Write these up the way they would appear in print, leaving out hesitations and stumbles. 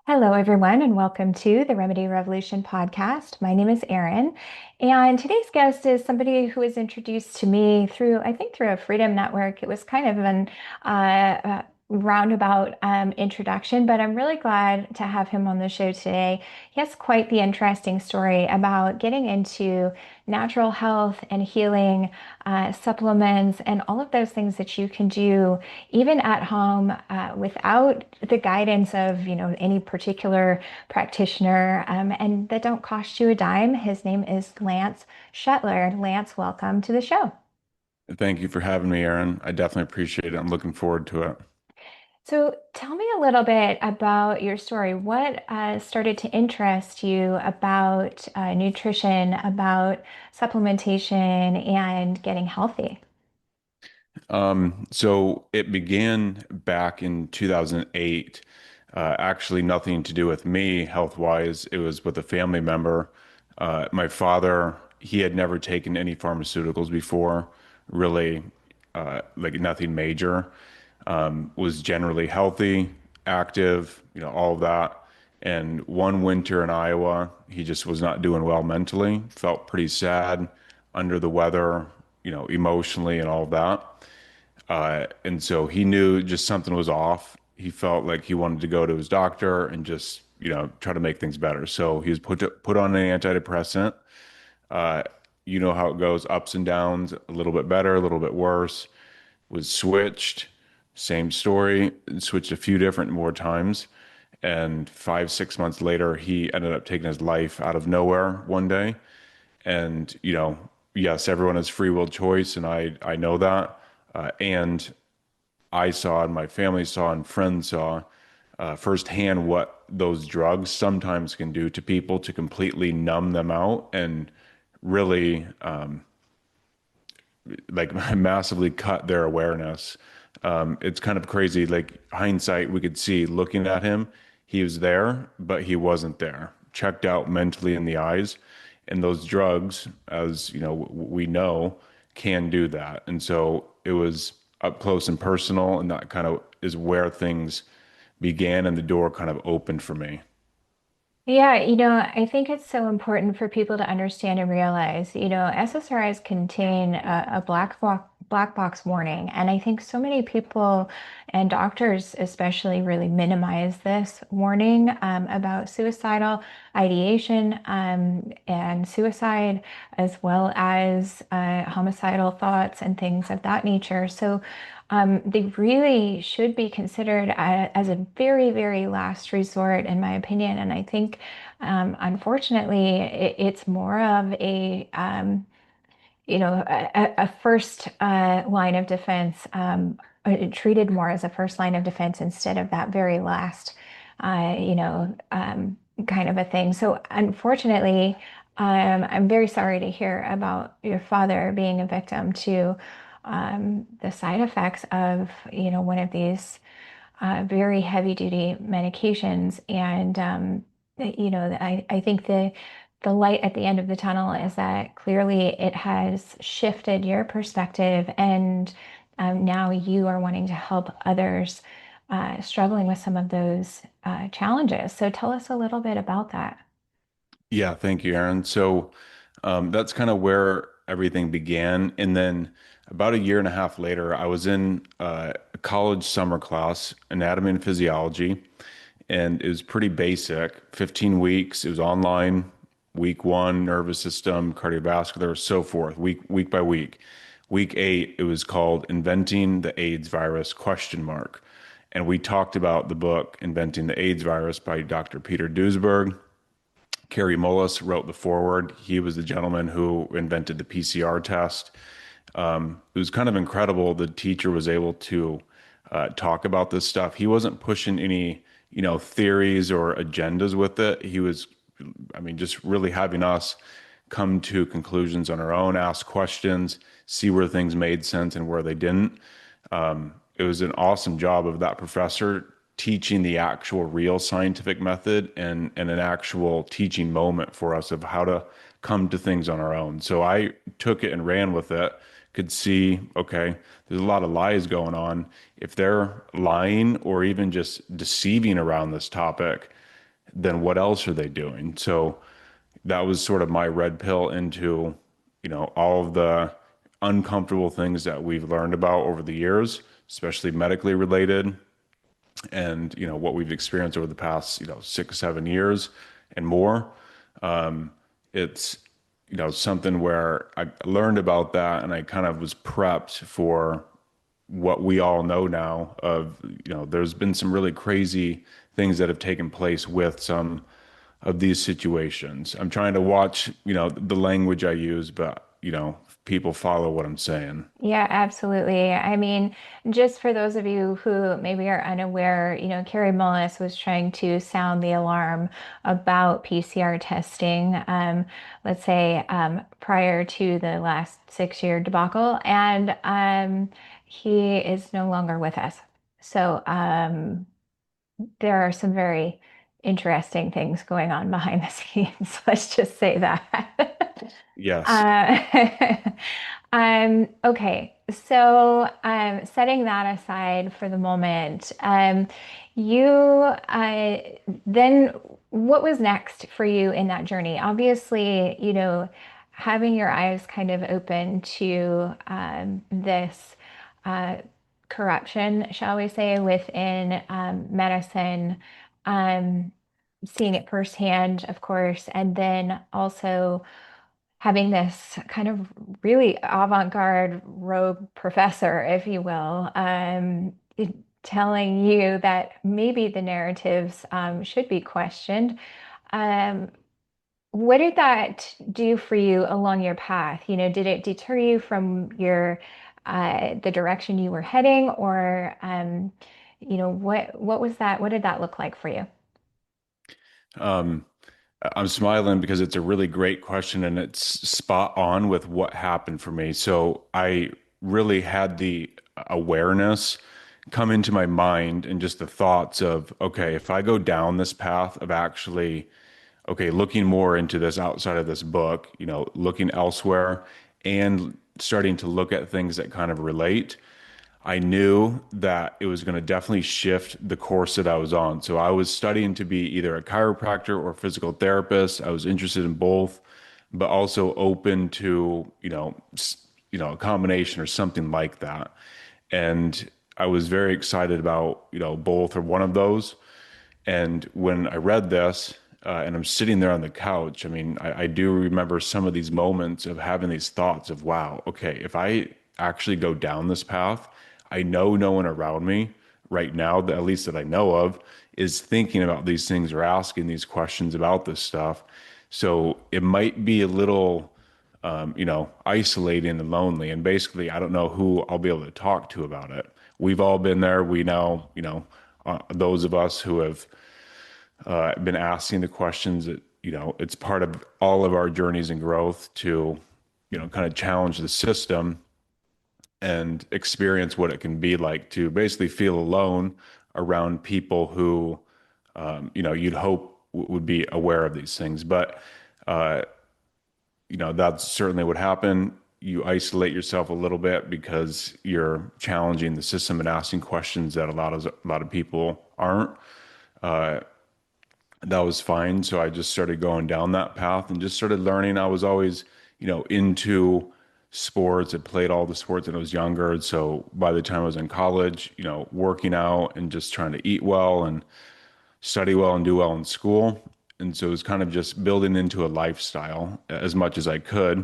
Hello, everyone, and welcome to the Remedy Revolution podcast. My name is Erin, and today's guest is somebody who was introduced to me through a Freedom Network. It was kind of an roundabout introduction, but I'm really glad to have him on the show today. He has quite the interesting story about getting into natural health and healing, supplements, and all of those things that you can do even at home without the guidance of any particular practitioner, and that don't cost you a dime. His name is Lance Schuttler. Lance, welcome to the show. Thank you for having me, Aaron. I definitely appreciate it. I'm looking forward to it. So tell me a little bit about your story. What started to interest you about nutrition, about supplementation, and getting healthy? So it began back in 2008. Actually, nothing to do with me health-wise. It was with a family member. My father, he had never taken any pharmaceuticals before, really, like nothing major. Was generally healthy, active, all of that. And one winter in Iowa, he just was not doing well mentally, felt pretty sad, under the weather, emotionally and all of that. And so he knew just something was off. He felt like he wanted to go to his doctor and just, try to make things better. So he was put on an antidepressant. Uh, you know how it goes, ups and downs, a little bit better, a little bit worse. Was switched, same story, switched a few different more times. And 5, 6 months later, he ended up taking his life out of nowhere one day. And, yes, everyone has free will choice, and I know that. And I saw, and my family saw, and friends saw firsthand what those drugs sometimes can do to people to completely numb them out and really like massively cut their awareness. It's kind of crazy. Like hindsight, we could see looking at him, he was there, but he wasn't there. Checked out mentally in the eyes. And those drugs, as we know, can do that. And so it was up close and personal, and that kind of is where things began and the door kind of opened for me. Yeah, I think it's so important for people to understand and realize, SSRIs contain a black box warning. And I think so many people and doctors especially really minimize this warning about suicidal ideation and suicide, as well as homicidal thoughts and things of that nature. So they really should be considered as a very, very last resort, in my opinion. And I think, unfortunately, it's more of a first line of defense, treated more as a first line of defense instead of that very last, kind of a thing. So, unfortunately, I'm very sorry to hear about your father being a victim to the side effects of, one of these very heavy duty medications. And, I think the light at the end of the tunnel is that clearly it has shifted your perspective, and now you are wanting to help others struggling with some of those challenges. So tell us a little bit about that. Yeah, thank you, Aaron. So that's kind of where everything began. And then about a year and a half later, I was in a college summer class, anatomy and physiology, and it was pretty basic, 15 weeks. It was online, week one, nervous system, cardiovascular, so forth, week by week. Week eight, it was called Inventing the AIDS Virus question mark. And we talked about the book Inventing the AIDS Virus by Dr. Peter Duesberg. Kerry Mullis wrote the foreword. He was the gentleman who invented the PCR test. It was kind of incredible. The teacher was able to talk about this stuff. He wasn't pushing any, theories or agendas with it. He was, I mean, just really having us come to conclusions on our own, ask questions, see where things made sense and where they didn't. It was an awesome job of that professor teaching the actual real scientific method and an actual teaching moment for us of how to come to things on our own. So I took it and ran with it, could see, okay, there's a lot of lies going on. If they're lying or even just deceiving around this topic, then what else are they doing? So that was sort of my red pill into, all of the uncomfortable things that we've learned about over the years, especially medically related, and what we've experienced over the past 6 7 years and more. It's something where I learned about that, and I kind of was prepped for what we all know now of, there's been some really crazy things that have taken place with some of these situations. I'm trying to watch, the language I use, but, people follow what I'm saying. Yeah, absolutely. I mean, just for those of you who maybe are unaware, Carrie Mullis was trying to sound the alarm about PCR testing, let's say prior to the last 6 year debacle, and he is no longer with us. So there are some very interesting things going on behind the scenes. Let's just say that. Yes. Uh, okay, so setting that aside for the moment, you then what was next for you in that journey? Obviously, having your eyes kind of open to this uh, corruption, shall we say, within medicine, um, seeing it firsthand, of course, and then also having this kind of really avant-garde rogue professor, if you will, telling you that maybe the narratives should be questioned. Um, what did that do for you along your path? Did it deter you from your the direction you were heading, or what was that? What did that look like for you? Um, I'm smiling because it's a really great question and it's spot on with what happened for me. So I really had the awareness come into my mind and just the thoughts of, okay, if I go down this path of actually, okay, looking more into this outside of this book, looking elsewhere and starting to look at things that kind of relate. I knew that it was going to definitely shift the course that I was on. So I was studying to be either a chiropractor or physical therapist. I was interested in both, but also open to, a combination or something like that. And I was very excited about, both or one of those. And when I read this, and I'm sitting there on the couch, I mean, I do remember some of these moments of having these thoughts of, wow, okay, if I actually go down this path, I know no one around me right now, that at least that I know of, is thinking about these things or asking these questions about this stuff. So it might be a little, isolating and lonely. And basically, I don't know who I'll be able to talk to about it. We've all been there. We know, those of us who have been asking the questions that, it's part of all of our journeys and growth to, kind of challenge the system and experience what it can be like to basically feel alone around people who, you'd hope would be aware of these things. But, uh, that's certainly what happened. You isolate yourself a little bit because you're challenging the system and asking questions that a lot of people aren't. That was fine. So I just started going down that path and just started learning. I was always, into sports. I played all the sports when I was younger. So by the time I was in college, working out and just trying to eat well and study well and do well in school. And so it was kind of just building into a lifestyle as much as I could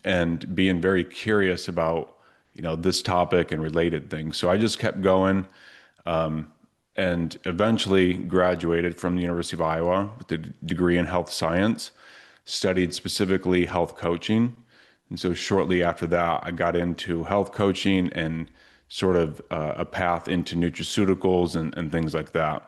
and being very curious about, this topic and related things. So I just kept going, and eventually graduated from the University of Iowa with a degree in health science, studied specifically health coaching. And so shortly after that, I got into health coaching and sort of a path into nutraceuticals and things like that.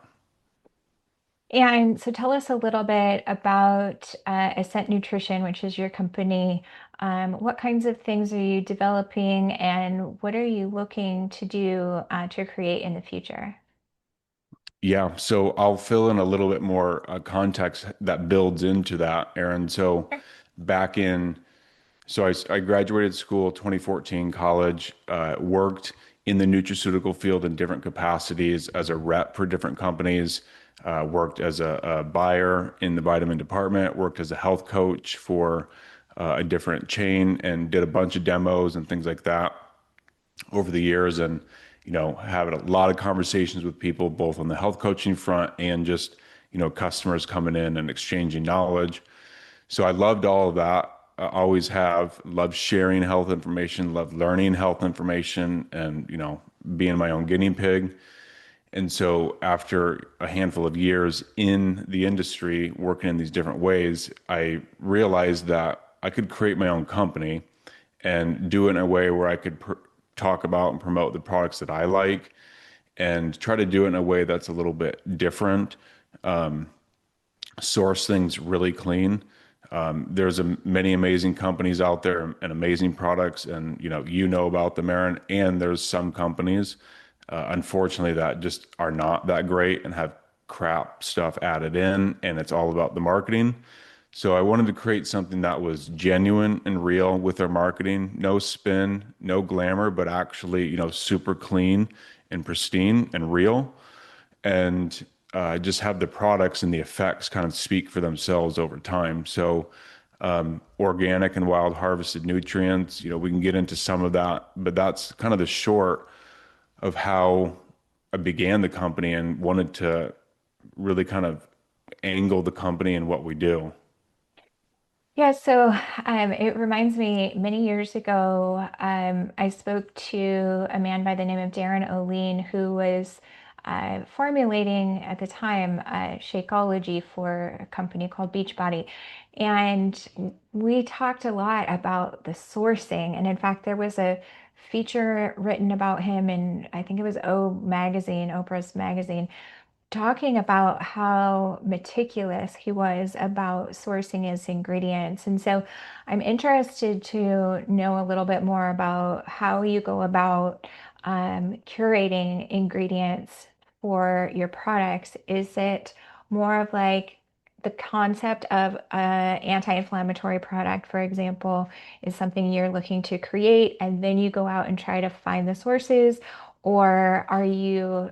And so tell us a little bit about Ascent Nutrition, which is your company. What kinds of things are you developing, and what are you looking to do to create in the future? Yeah, so I'll fill in a little bit more context that builds into that, Aaron. So Sure. back in, so I graduated school 2014, college, worked in the nutraceutical field in different capacities as a rep for different companies, worked as a buyer in the vitamin department, worked as a health coach for a different chain, and did a bunch of demos and things like that over the years. And, having a lot of conversations with people, both on the health coaching front and just, customers coming in and exchanging knowledge. So I loved all of that. I always have loved sharing health information, loved learning health information, and being my own guinea pig. And so after a handful of years in the industry, working in these different ways, I realized that I could create my own company and do it in a way where I could talk about and promote the products that I like and try to do it in a way that's a little bit different, source things really clean. There's many amazing companies out there and amazing products, and about them, Aaron. And there's some companies, unfortunately, that just are not that great and have crap stuff added in, and it's all about the marketing. So I wanted to create something that was genuine and real with our marketing, no spin, no glamour, but actually, super clean and pristine and real, and just have the products and the effects kind of speak for themselves over time. So, organic and wild harvested nutrients, we can get into some of that, but that's kind of the short of how I began the company and wanted to really kind of angle the company and what we do. Yeah, so it reminds me many years ago, I spoke to a man by the name of Darren O'Lean who was formulating at the time Shakeology for a company called Beachbody. And we talked a lot about the sourcing. And in fact, there was a feature written about him in, I think it was Oprah's magazine, talking about how meticulous he was about sourcing his ingredients. And so I'm interested to know a little bit more about how you go about curating ingredients for your products. Is it more of like the concept of an anti-inflammatory product, for example, is something you're looking to create, and then you go out and try to find the sources? Or are you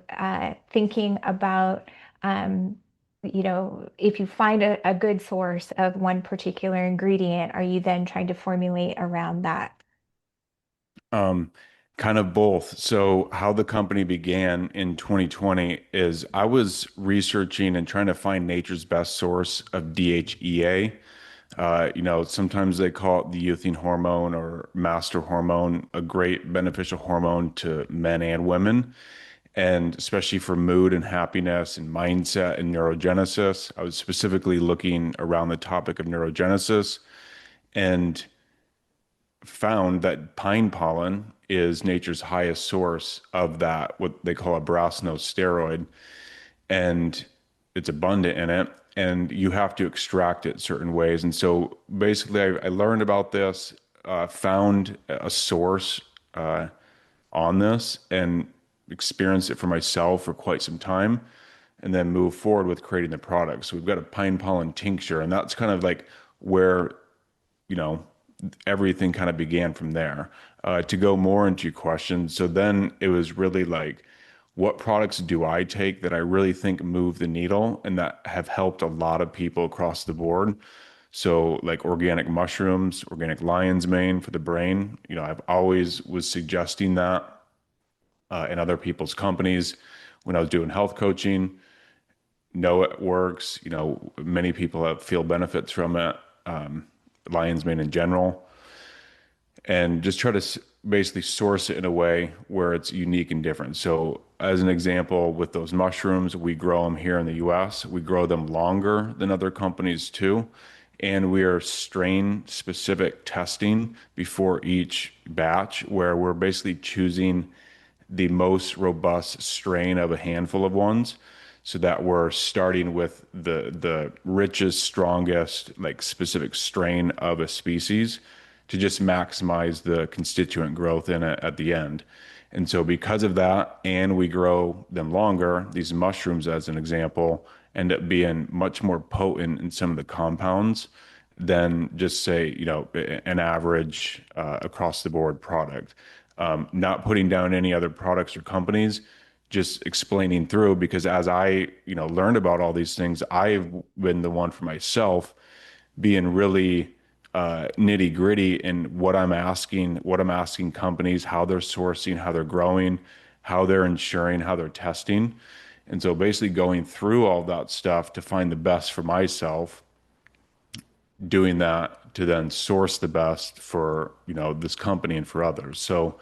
thinking about, if you find a good source of one particular ingredient, are you then trying to formulate around that? Um, Kind of both. So, how the company began in 2020 is I was researching and trying to find nature's best source of DHEA. Sometimes they call it the youthing hormone or master hormone, a great beneficial hormone to men and women, and especially for mood and happiness and mindset and neurogenesis. I was specifically looking around the topic of neurogenesis and found that pine pollen is nature's highest source of that, what they call a brass nose steroid, and it's abundant in it, and you have to extract it certain ways. And so basically, I learned about this, found a source on this, and experienced it for myself for quite some time, and then move forward with creating the product. So we've got a pine pollen tincture, and that's kind of like where you know, everything kind of began from there. To go more into your question, so then it was really like, what products do I take that I really think move the needle and that have helped a lot of people across the board? So, like organic mushrooms, organic lion's mane for the brain. I've always was suggesting that in other people's companies when I was doing health coaching. Know it works. Many people have feel benefits from it. Lion's mane in general, and just try to basically source it in a way where it's unique and different. So, as an example, with those mushrooms, we grow them here in the US. We grow them longer than other companies too. And we are strain specific testing before each batch, where we're basically choosing the most robust strain of a handful of ones, so that we're starting with the richest, strongest, like specific strain of a species to just maximize the constituent growth in it at the end. And so because of that, and we grow them longer, these mushrooms, as an example, end up being much more potent in some of the compounds than just say, an average across the board product. Not putting down any other products or companies, just explaining through because as I, learned about all these things, I've been the one for myself being really nitty gritty in what I'm asking companies, how they're sourcing, how they're growing, how they're ensuring, how they're testing. And so basically going through all that stuff to find the best for myself, doing that to then source the best for, this company and for others. So,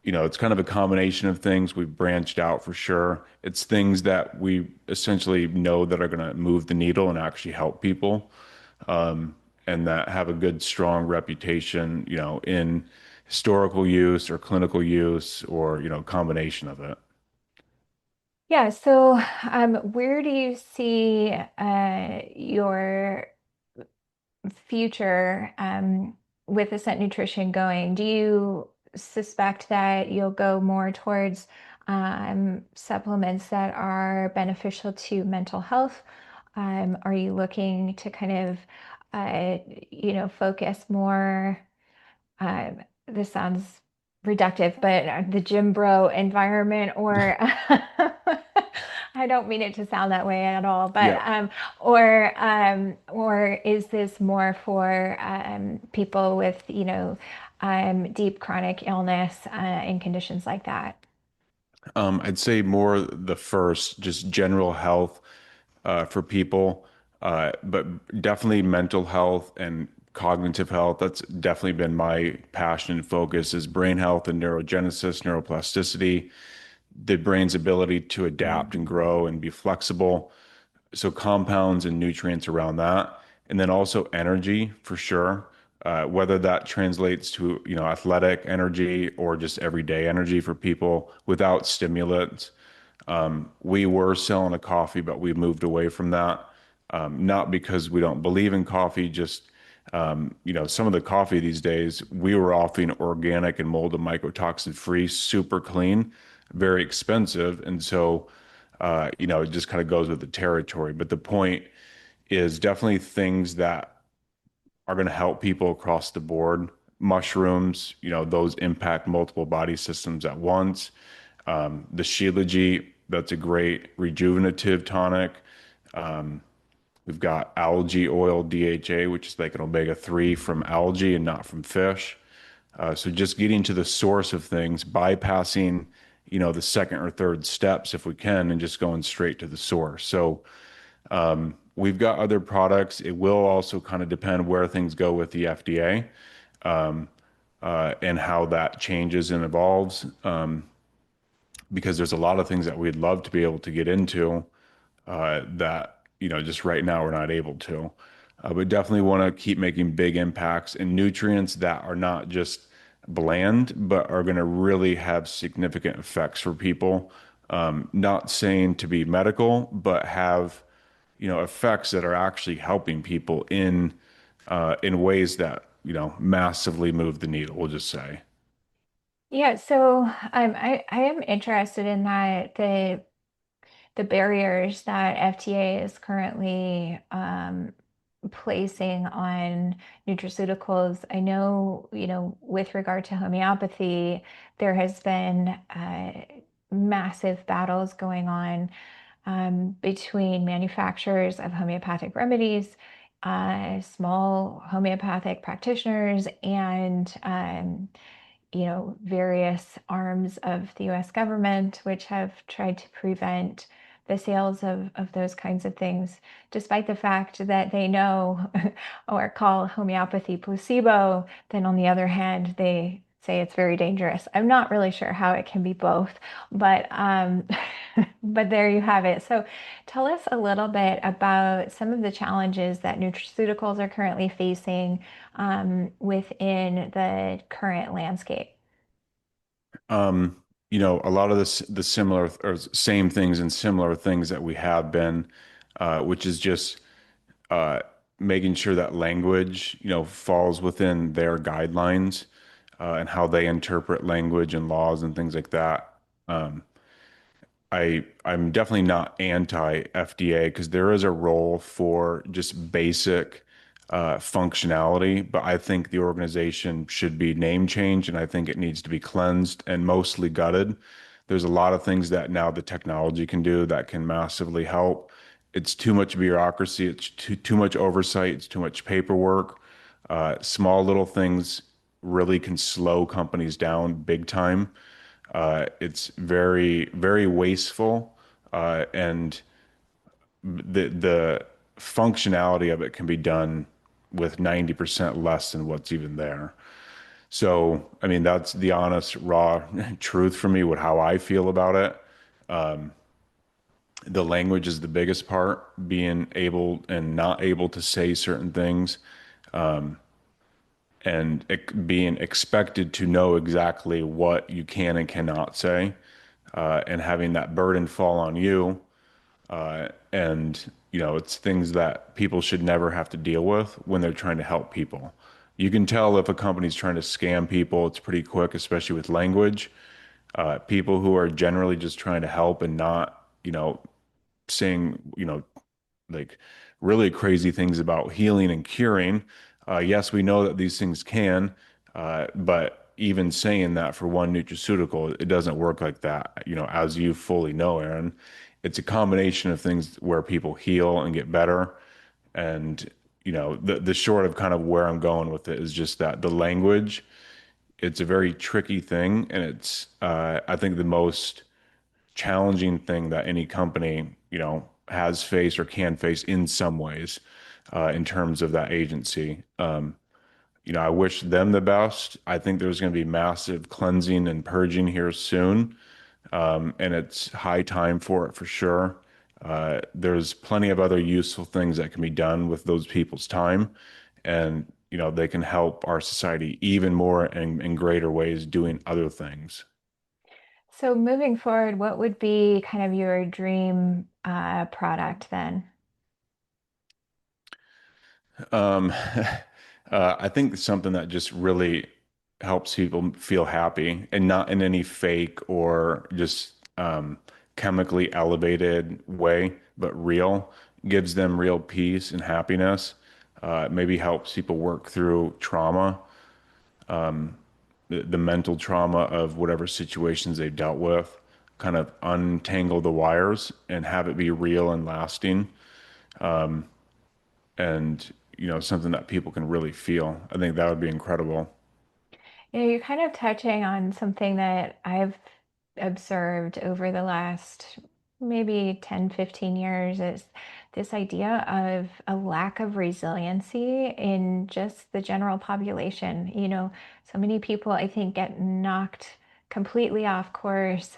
it's kind of a combination of things. We've branched out for sure. It's things that we essentially know that are going to move the needle and actually help people, and that have a good, strong reputation, in historical use or clinical use or, combination of it. Yeah, so where do you see your future with Ascent Nutrition going? Do you suspect that you'll go more towards supplements that are beneficial to mental health? Are you looking to kind of, uh, focus more? uh, this sounds reductive, but the gym bro environment, or I don't mean it to sound that way at all, but Yeah. or is this more for people with, deep chronic illness and conditions like that? I'd say more the first, just general health for people, but definitely mental health and cognitive health. That's definitely been my passion and focus is brain health and neurogenesis, neuroplasticity, the brain's ability to adapt and grow and be flexible. So compounds and nutrients around that, and then also energy for sure. Whether that translates to athletic energy or just everyday energy for people without stimulants. We were selling a coffee, but we moved away from that. Not because we don't believe in coffee, just some of the coffee these days, we were offering organic and mold and mycotoxin free, super clean, very expensive. And so, it just kind of goes with the territory. But the point is definitely things that are going to help people across the board. Mushrooms, those impact multiple body systems at once. The Shilajit, that's a great rejuvenative tonic. We've got algae oil DHA, which is like an omega-3 from algae and not from fish. So just getting to the source of things, bypassing, the second or third steps if we can, and just going straight to the source. So we've got other products. It will also kind of depend where things go with the FDA, and how that changes and evolves. Because there's a lot of things that we'd love to be able to get into that just right now we're not able to. But definitely want to keep making big impacts in nutrients that are not just bland, but are going to really have significant effects for people. Not saying to be medical, but have effects that are actually helping people in ways that massively move the needle. We'll just say. Yeah, so I am interested in that the barriers that FDA is currently placing on nutraceuticals. I know, with regard to homeopathy, there has been massive battles going on between manufacturers of homeopathic remedies, small homeopathic practitioners, and various arms of the US government, which have tried to prevent the sales of those kinds of things, despite the fact that they know or call homeopathy placebo. Then on the other hand, they say it's very dangerous. I'm not really sure how it can be both, but but there you have it. So tell us a little bit about some of the challenges that nutraceuticals are currently facing within the current landscape. A lot of the similar or same things and similar things that we have been, which is just uh, making sure that language, falls within their guidelines, and how they interpret language and laws and things like that. Um, I'm definitely not anti FDA because there is a role for just basic functionality, but I think the organization should be name changed and I think it needs to be cleansed and mostly gutted. There's a lot of things that now the technology can do that can massively help. It's too much bureaucracy, it's too much oversight, it's too much paperwork. Small little things really can slow companies down big time. It's very, very wasteful, and the functionality of it can be done with 90% less than what's even there. So, I mean, that's the honest, raw truth for me with how I feel about it. The language is the biggest part, being able and not able to say certain things, and being expected to know exactly what you can and cannot say, and having that burden fall on you. And, it's things that people should never have to deal with when they're trying to help people. You can tell if a company's trying to scam people, it's pretty quick, especially with language. People who are generally just trying to help and not, saying, like really crazy things about healing and curing. Yes, we know that these things can, but even saying that for one nutraceutical, it doesn't work like that. As you fully know, Aaron, it's a combination of things where people heal and get better. And, the short of kind of where I'm going with it is just that the language, it's a very tricky thing. And it's, I think, the most challenging thing that any company, has faced or can face in some ways, in terms of that agency. I wish them the best. I think there's going to be massive cleansing and purging here soon, and it's high time for it for sure. There's plenty of other useful things that can be done with those people's time, and they can help our society even more in greater ways doing other things. So moving forward, what would be kind of your dream product then? Um, I think something that just really helps people feel happy and not in any fake or just chemically elevated way, but real, gives them real peace and happiness. Maybe helps people work through trauma, the mental trauma of whatever situations they've dealt with, kind of untangle the wires and have it be real and lasting. And something that people can really feel. I think that would be incredible. You're kind of touching on something that I've observed over the last maybe 10, 15 years is this idea of a lack of resiliency in just the general population. So many people, I think, get knocked completely off course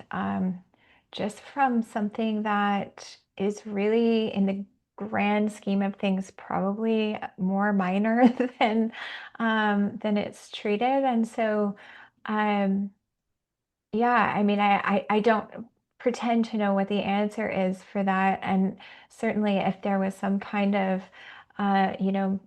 just from something that is really, in the grand scheme of things, probably more minor than it's treated. And so, um, yeah, I mean, I don't pretend to know what the answer is for that. And certainly, if there was some kind of,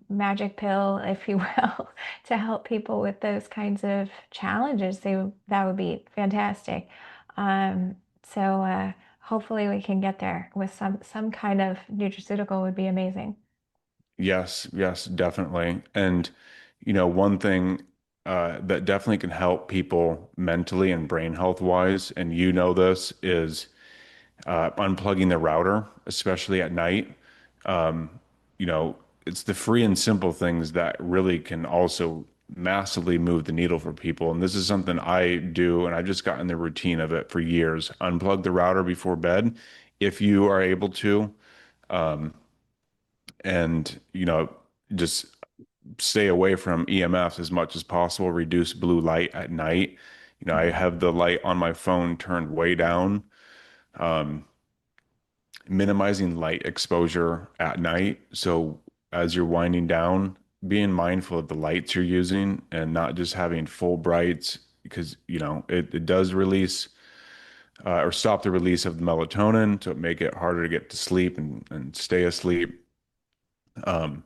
magic pill, if you will, to help people with those kinds of challenges, that would be fantastic. Um, so hopefully we can get there with some kind of nutraceutical would be amazing. Yes, yes, definitely. And one thing that definitely can help people mentally and brain health wise, and this, is unplugging the router, especially at night. Um, it's the free and simple things that really can also massively move the needle for people. And this is something I do, and I've just gotten the routine of it for years. Unplug the router before bed if you are able to, and just stay away from EMFs as much as possible, reduce blue light at night. I have the light on my phone turned way down, minimizing light exposure at night. So as you're winding down, being mindful of the lights you're using and not just having full brights because, it does release or stop the release of the melatonin to make it harder to get to sleep and stay asleep. Um,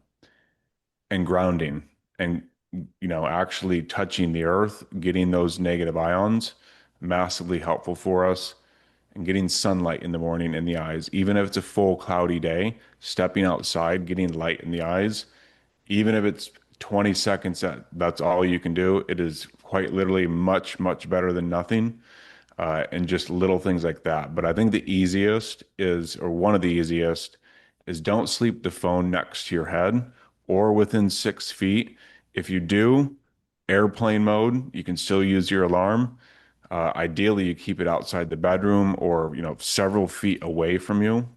and grounding and actually touching the earth, getting those negative ions, massively helpful for us. And getting sunlight in the morning in the eyes, even if it's a full cloudy day, stepping outside, getting light in the eyes, even if it's 20 seconds, that's all you can do. It is quite literally much, much better than nothing. And just little things like that. But I think the easiest is, or one of the easiest, is don't sleep the phone next to your head or within 6 feet. If you do, airplane mode, you can still use your alarm. Ideally, you keep it outside the bedroom or, several feet away from you.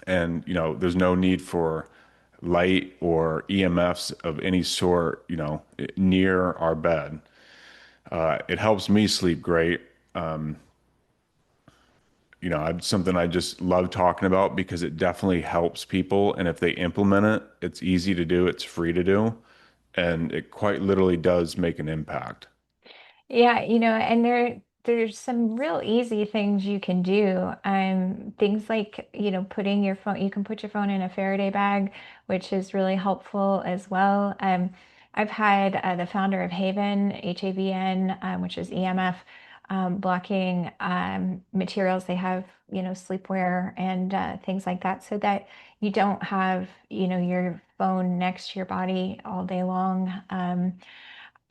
And, there's no need for light or EMFs of any sort, near our bed. It helps me sleep great. It's something I just love talking about because it definitely helps people. And if they implement it, it's easy to do, it's free to do, and it quite literally does make an impact. Yeah, and there's some real easy things you can do. Things like, putting your phone, you can put your phone in a Faraday bag, which is really helpful as well. I've had the founder of Haven, HAVN, which is EMF blocking materials. They have, sleepwear and things like that, so that you don't have, your phone next to your body all day long.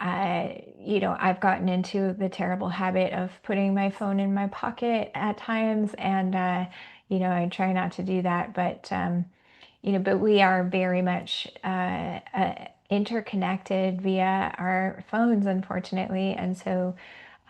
I've gotten into the terrible habit of putting my phone in my pocket at times, and I try not to do that, but we are very much interconnected via our phones, unfortunately, and so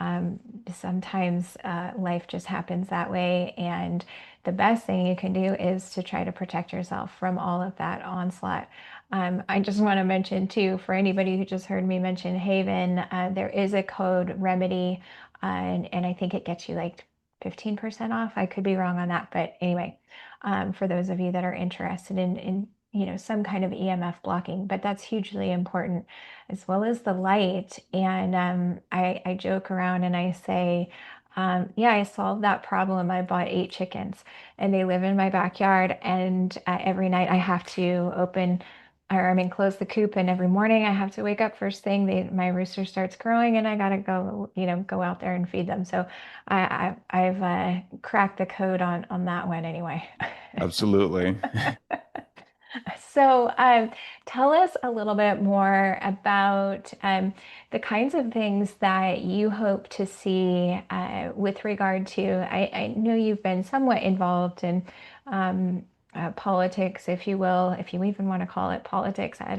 um, sometimes life just happens that way, and the best thing you can do is to try to protect yourself from all of that onslaught. I just want to mention too, for anybody who just heard me mention Haven, there is a code remedy, and I think it gets you like 15% off. I could be wrong on that, but anyway, for those of you that are interested in some kind of EMF blocking, but that's hugely important, as well as the light. And I joke around and I say, yeah, I solved that problem. I bought 8 chickens and they live in my backyard. And every night I have to close the coop. And every morning I have to wake up first thing. My rooster starts crowing and I gotta go, go out there and feed them. So I've cracked the code on that one anyway. Absolutely. So, tell us a little bit more about the kinds of things that you hope to see with regard to. I know you've been somewhat involved in politics, if you will, if you even want to call it politics. I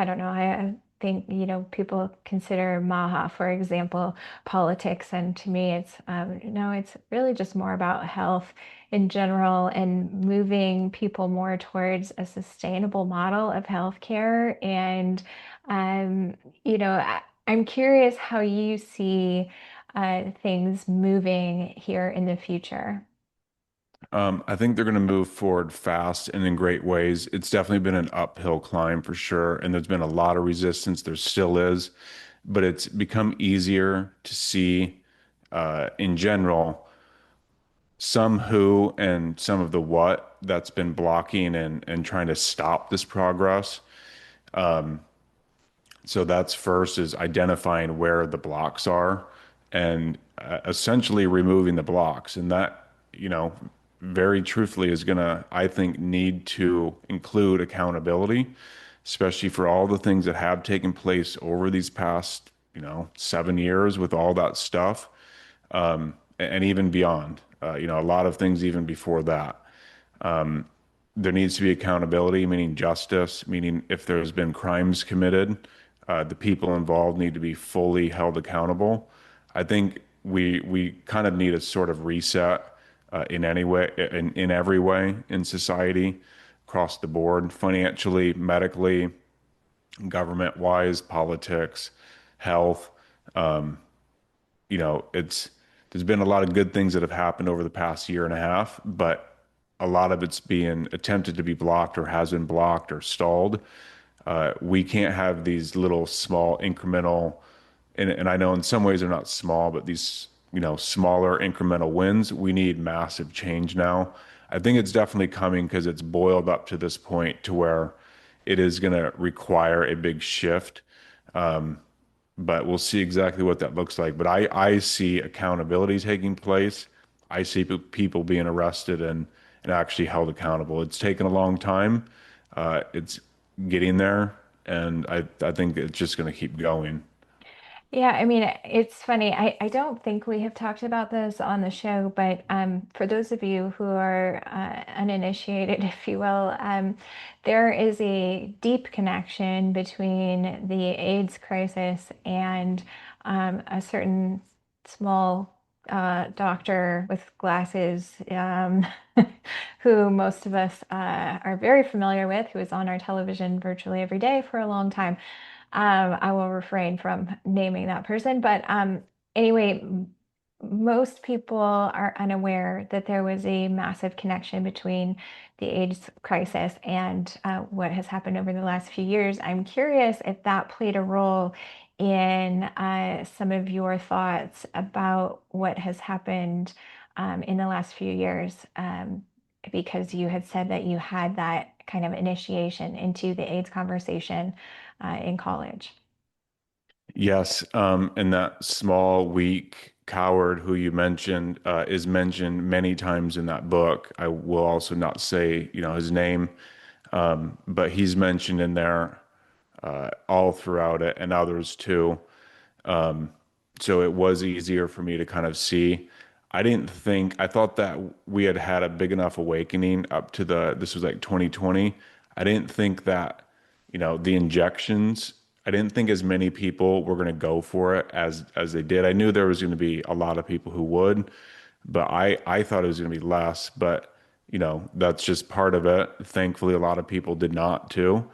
don't know. I think people consider Maha, for example, politics, and to me, it's no, it's really just more about health in general and moving people more towards a sustainable model of healthcare. And, um, I'm curious how you see things moving here in the future. I think they're going to move forward fast and in great ways. It's definitely been an uphill climb for sure, and there's been a lot of resistance. There still is, but it's become easier to see in general some who and some of the what that's been blocking and trying to stop this progress. So that's first is identifying where the blocks are and essentially removing the blocks. And that, very truthfully is going to, I think, need to include accountability, especially for all the things that have taken place over these past, 7 years with all that stuff, and even beyond, a lot of things even before that. There needs to be accountability, meaning justice, meaning if there's been crimes committed, the people involved need to be fully held accountable. I think we kind of need a sort of reset in any way, in every way in society, across the board, financially, medically, government-wise, politics, health. It's there's been a lot of good things that have happened over the past year and a half, but a lot of it's being attempted to be blocked or has been blocked or stalled. We can't have these little small incremental, and I know in some ways they're not small, but these, smaller incremental wins. We need massive change now. I think it's definitely coming because it's boiled up to this point to where it is going to require a big shift. But we'll see exactly what that looks like. But I see accountability taking place. I see people being arrested and actually held accountable. It's taken a long time. It's getting there, and I think it's just going to keep going. Yeah, I mean, it's funny. I don't think we have talked about this on the show, but for those of you who are uninitiated, if you will, there is a deep connection between the AIDS crisis and a certain small doctor with glasses who most of us are very familiar with, who is on our television virtually every day for a long time. I will refrain from naming that person, but anyway, most people are unaware that there was a massive connection between the AIDS crisis and what has happened over the last few years. I'm curious if that played a role in some of your thoughts about what has happened in the last few years, because you had said that you had that kind of initiation into the AIDS conversation in college. Yes, and that small, weak coward who you mentioned is mentioned many times in that book. I will also not say, his name, but he's mentioned in there all throughout it, and others too. Um, so it was easier for me to kind of see. I thought that we had had a big enough awakening up to this was like 2020. I didn't think that, the injections, I didn't think as many people were going to go for it as they did. I knew there was going to be a lot of people who would, but I thought it was going to be less, but that's just part of it. Thankfully, a lot of people did not too.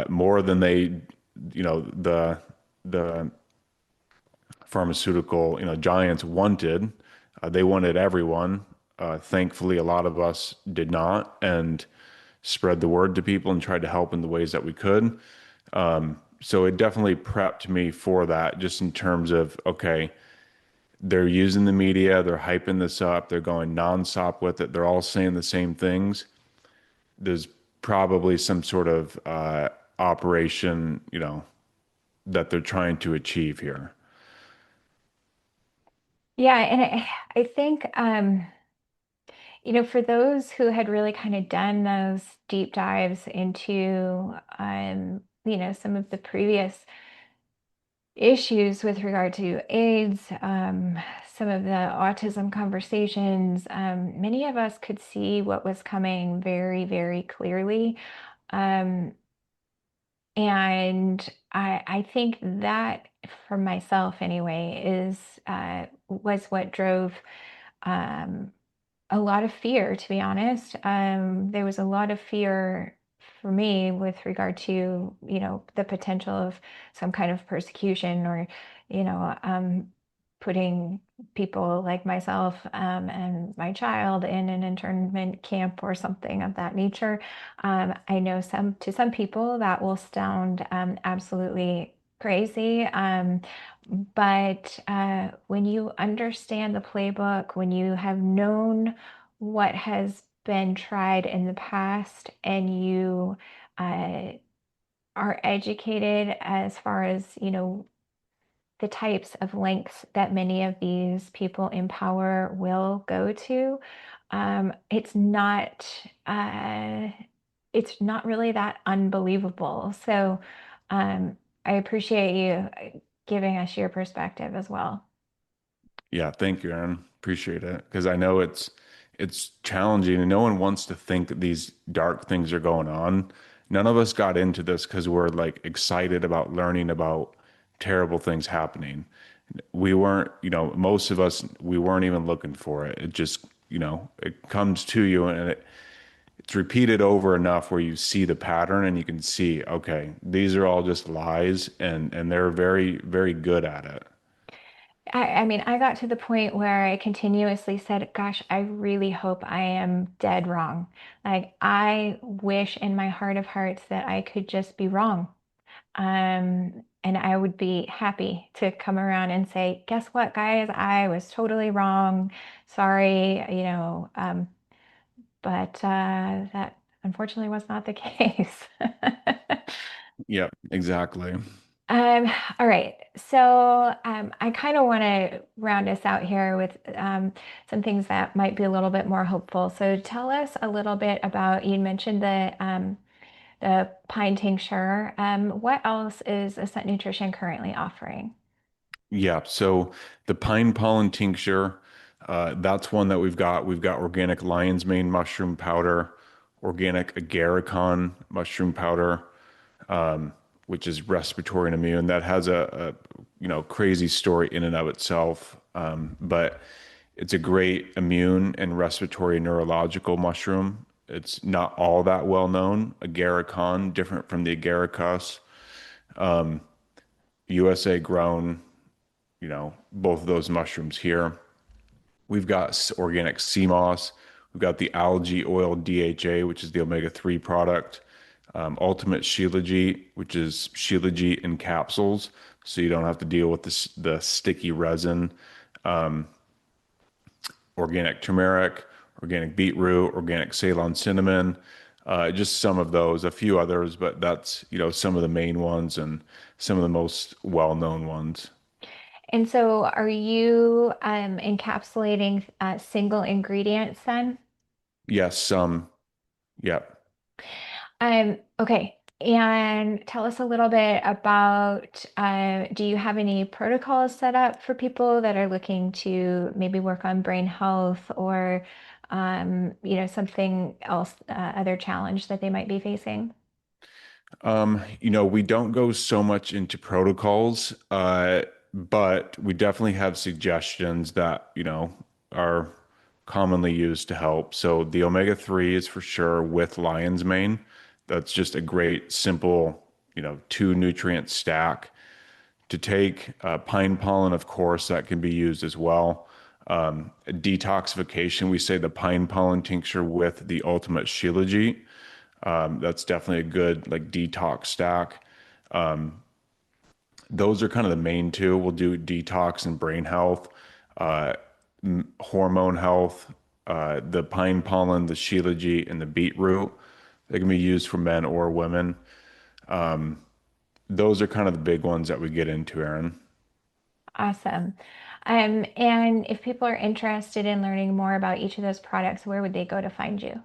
More than they, the pharmaceutical, giants wanted. They wanted everyone. Thankfully, a lot of us did not, and spread the word to people and tried to help in the ways that we could. So it definitely prepped me for that, just in terms of, okay, they're using the media, they're hyping this up, they're going nonstop with it, they're all saying the same things. There's probably some sort of operation, that they're trying to achieve here. Yeah, and I think for those who had really kind of done those deep dives into some of the previous issues with regard to AIDS, some of the autism conversations, many of us could see what was coming very, very clearly. Um, and I think that for myself anyway was what drove um, a lot of fear, to be honest. There was a lot of fear for me with regard to, the potential of some kind of persecution or, putting people like myself and my child in an internment camp or something of that nature. I know to some people that will sound absolutely crazy. But when you understand the playbook, when you have known what has been tried in the past and you uh, are educated as far as, the types of lengths that many of these people in power will go to, it's uh, not really that unbelievable. So I appreciate you giving us your perspective as well. Yeah, thank you, Aaron. Appreciate it. Because I know it's challenging and no one wants to think that these dark things are going on. None of us got into this because we're like excited about learning about terrible things happening. We weren't, most of us, we weren't even looking for it. It just, it comes to you and it's repeated over enough where you see the pattern and you can see, okay, these are all just lies and they're very, very good at it. I mean, I got to the point where I continuously said, gosh, I really hope I am dead wrong. Like, I wish in my heart of hearts that I could just be wrong. And I would be happy to come around and say, guess what, guys? I was totally wrong. Sorry, but that unfortunately was not the case. Yep, exactly. Um, all right. So I kind of want to round us out here with some things that might be a little bit more hopeful. So tell us a little bit about, you mentioned the pine tincture. What else is Ascent Nutrition currently offering? Yeah, so the pine pollen tincture, that's one that we've got. We've got organic lion's mane mushroom powder, organic agarikon mushroom powder, which is respiratory and immune. That has crazy story in and of itself, but it's a great immune and respiratory neurological mushroom. It's not all that well known. Agarikon, different from the agaricus, USA grown. Both of those mushrooms here. We've got organic sea moss. We've got the algae oil DHA, which is the omega-3 product. Ultimate Shilajit, which is Shilajit in capsules, so you don't have to deal with the sticky resin. Organic turmeric, organic beetroot, organic Ceylon cinnamon, just some of those, a few others, but that's, some of the main ones and some of the most well-known ones. And so are you encapsulating single ingredients then? Yes, some, yep. Okay. And tell us a little bit about, do you have any protocols set up for people that are looking to maybe work on brain health or, something else, other challenge that they might be facing? We don't go so much into protocols, but we definitely have suggestions that, are commonly used to help. So the omega-3 is for sure with lion's mane. That's just a great, simple, two nutrient stack to take. Pine pollen, of course, that can be used as well. Detoxification, we say the pine pollen tincture with the ultimate shilajit. That's definitely a good like detox stack. Those are kind of the main two. We'll do detox and brain health, uh, hormone health, the pine pollen, the shilajit, and the beetroot. They can be used for men or women. Those are kind of the big ones that we get into, Aaron. Awesome. And if people are interested in learning more about each of those products, where would they go to find you?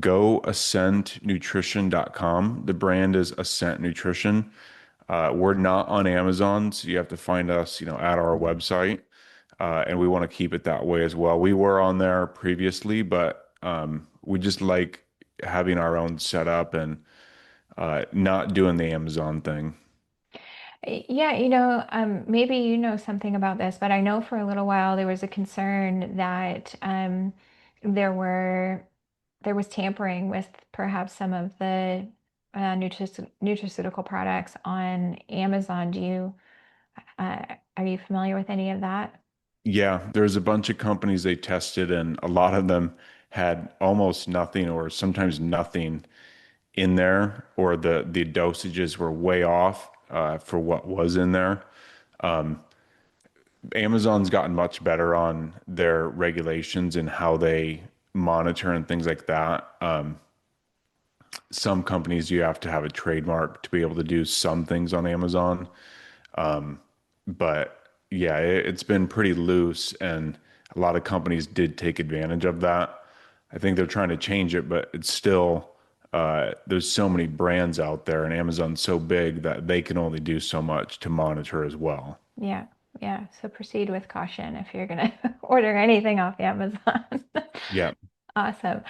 Go ascentnutrition.com. The brand is Ascent Nutrition. We're not on Amazon, so you have to find us, at our website. And we want to keep it that way as well. We were on there previously, but we just like having our own setup and not doing the Amazon thing. Yeah, maybe you know something about this, but I know for a little while there was a concern that there were there was tampering with perhaps some of the nutraceutical products on Amazon. Uh, are you familiar with any of that? Yeah, there's a bunch of companies they tested, and a lot of them had almost nothing or sometimes nothing in there, or the dosages were way off for what was in there. Amazon's gotten much better on their regulations and how they monitor and things like that. Some companies you have to have a trademark to be able to do some things on Amazon. But yeah, it's been pretty loose, and a lot of companies did take advantage of that. I think they're trying to change it, but it's still there's so many brands out there, and Amazon's so big that they can only do so much to monitor as well. Yeah, yeah. So proceed with caution if you're gonna order anything off Amazon. Yeah. Awesome.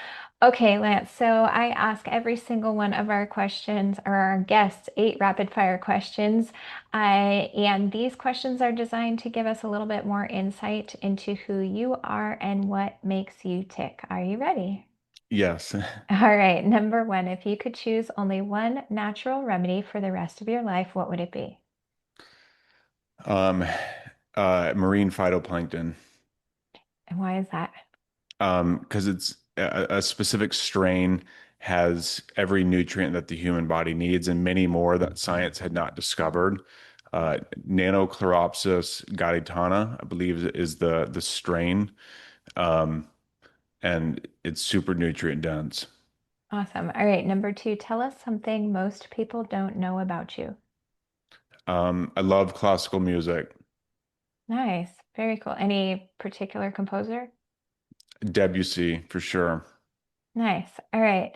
Okay, Lance. So I ask every single one of our questions or our guests 8 rapid fire questions. And these questions are designed to give us a little bit more insight into who you are and what makes you tick. Are you ready? Yes. All right. Number one, if you could choose only one natural remedy for the rest of your life, what would it be? Um, Marine phytoplankton. And why is that? Because it's a specific strain has every nutrient that the human body needs and many more that science had not discovered. Nanochloropsis gatitana, I believe, is the strain, and it's super nutrient dense. Awesome. All right. Number two, tell us something most people don't know about you. I love classical music. Nice. Very cool. Any particular composer? Debussy for sure. Nice. All right.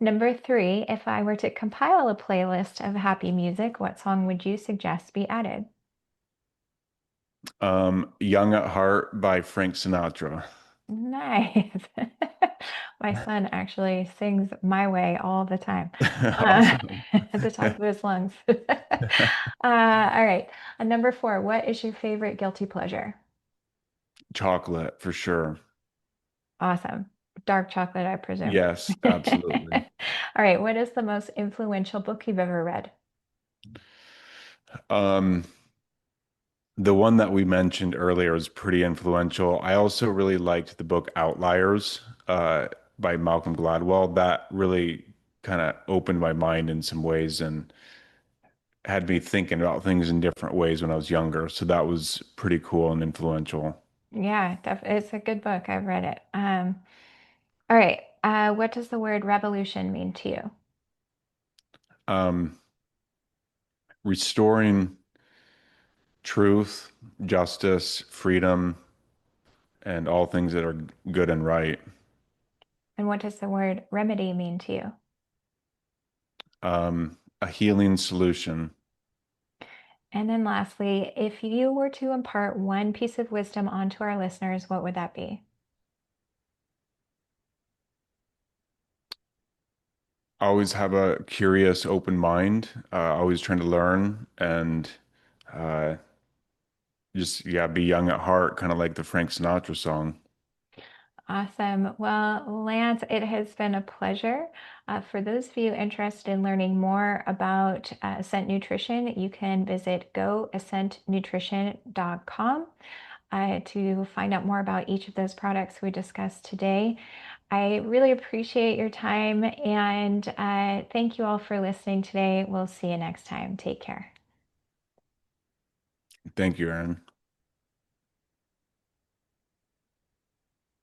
Number three, if I were to compile a playlist of happy music, what song would you suggest be added? Young at Heart by Frank Sinatra. Nice. My son actually sings My Way all the time, uh, Awesome. at the top of his lungs. All right. Number four, what is your favorite guilty pleasure? Chocolate for sure. Awesome. Dark chocolate, I presume. Yes, All absolutely. right. What is the most influential book you've ever read? Um, the one that we mentioned earlier is pretty influential. I also really liked the book Outliers, by Malcolm Gladwell. That really kind of opened my mind in some ways and had me thinking about things in different ways when I was younger. So that was pretty cool and influential. Yeah, it's a good book. I've read it. All right. What does the word revolution mean to you? Um, Restoring truth, justice, freedom, and all things that are good and right. And what does the word remedy mean to you? A healing solution. And then lastly, if you were to impart one piece of wisdom onto our listeners, what would that be? Always have a curious, open mind, always trying to learn and uh, just, yeah, be young at heart, kind of like the Frank Sinatra song. Awesome. Well, Lance, it has been a pleasure. For those of you interested in learning more about Ascent Nutrition, you can visit goascentnutrition.com to find out more about each of those products we discussed today. I really appreciate your time and thank you all for listening today. We'll see you next time. Take care. Thank you, Aaron.